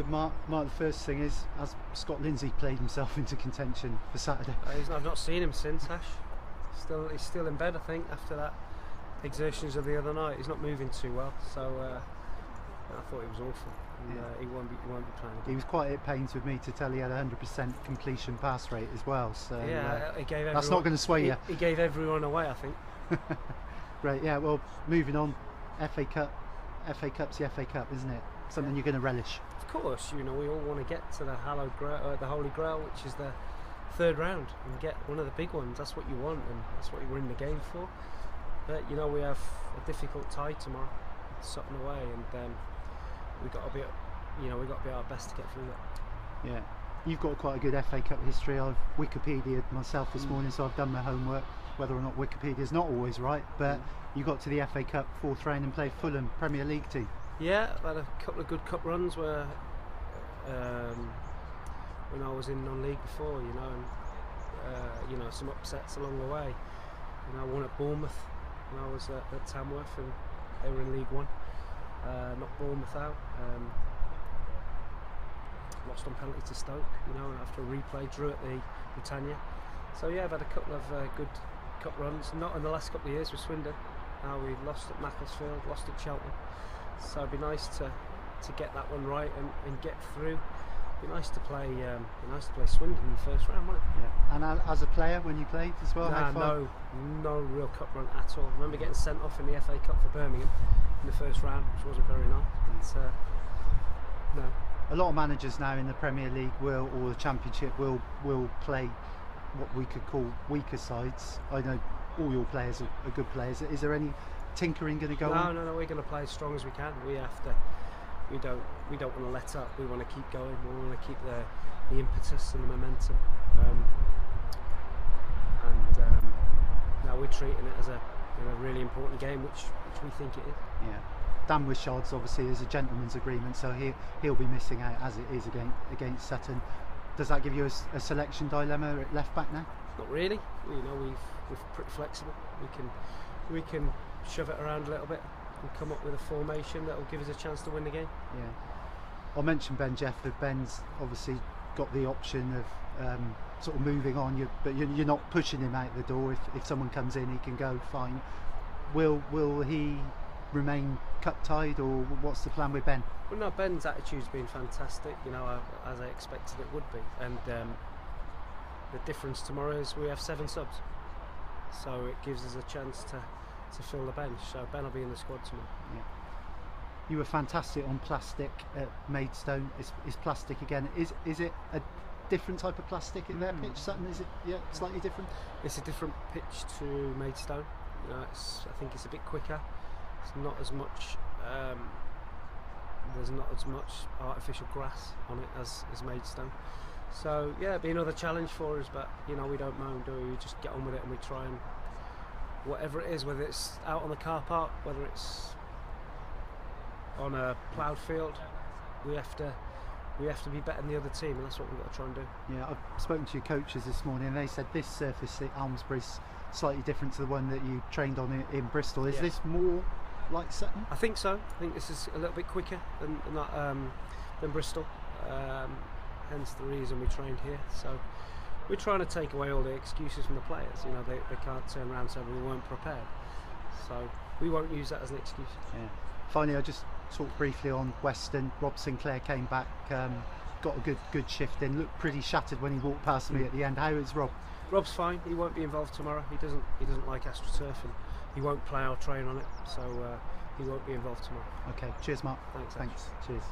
Mark, the first thing is, has Scott Lindsay played himself into contention for Saturday? I've not seen him since, Ash. He's still in bed, I think, after that exertions of the other night. He's not moving too well, so I thought he was awful. And, he won't be playing again. He was quite at pains with me to tell he had 100% completion pass rate as well. So he gave everyone, that's not going to sway you. He gave everyone away, I think. Great, yeah. Well, moving on, FA Cup. FA Cup's the FA Cup, isn't it? Something you're going to relish. Of course, we all want to get to the hallowed grail, the Holy Grail, which is the third round, and get one of the big ones. That's what you want, and that's what you're in the game for. But we have a difficult tie tomorrow, Sutton away, and we've got to be, our best to get through that. Yeah, you've got quite a good FA Cup history. I've Wikipedia'd myself this morning, so I've done my homework. Whether or not Wikipedia's not always right, but you got to the FA Cup fourth round and played Fulham, Premier League team. Yeah, I've had a couple of good cup runs where when I was in non-league before, and some upsets along the way. I won at Bournemouth when I was at Tamworth, and they were in League One. Knocked Bournemouth out. Lost on penalty to Stoke, after a replay, drew at the Britannia. So yeah, I've had a couple of good cup runs. Not in the last couple of years with Swindon. Now we lost at Macclesfield, lost at Cheltenham. So it'd be nice to get that one right and get through. It'd be nice to play Swindon in the first round, wouldn't it? Yeah. And as a player, when you played as well, no real cup run at all. I remember getting sent off in the FA Cup for Birmingham in the first round, which wasn't very nice. But, no. A lot of managers now in the Premier League or the Championship will play what we could call weaker sides. I know all your players are good players. Is there any tinkering going to go on? No, we're going to play as strong as we can. We don't want to let up. We want to keep going. We want to keep the impetus and the momentum. Now we're treating it as a really important game, which we think it is. Yeah. Dan Wishard's obviously is a gentleman's agreement, so he'll be missing out as it is against Sutton. Does that give you a selection dilemma at left back now? Not really. We're pretty flexible. We can shove it around a little bit and come up with a formation that will give us a chance to win the game. Yeah. I'll mention Ben Jefford. Ben's obviously got the option of sort of moving on, but you're not pushing him out the door. If someone comes in, he can go. Fine. Will he remain cup tied, or what's the plan with Ben? Well, no, Ben's attitude's been fantastic. As I expected it would be, and the difference tomorrow is we have 7 subs, so it gives us a chance to fill the bench. So Ben will be in the squad tomorrow. Yeah. You were fantastic on plastic at Maidstone. Is plastic again? Is it a different type of plastic in their pitch, Sutton? Is it slightly different? It's a different pitch to Maidstone. I think it's a bit quicker. It's not as much. There's not as much artificial grass on it as Maidstone. So yeah, it'll be another challenge for us, but we don't moan, do we? We just get on with it and we try and whatever it is, whether it's out on the car park, whether it's on a ploughed field, we have to be better than the other team, and that's what we've got to try and do. Yeah, I've spoken to your coaches this morning and they said this surface at Almesbury is slightly different to the one that you trained on in Bristol. Is this more like Sutton? I think so. I think this is a little bit quicker than Bristol, hence the reason we trained here. So we're trying to take away all the excuses from the players. They can't turn around and say we weren't prepared, so we won't use that as an excuse. Yeah. Finally, I just talked briefly on Weston. Rob Sinclair came back, got a good shift in, looked pretty shattered when he walked past me at the end. How is Rob? Rob's fine. He won't be involved tomorrow. He doesn't like AstroTurf, and he won't play or train on it, so he won't be involved tomorrow. Okay, cheers Mark. Thanks. Cheers.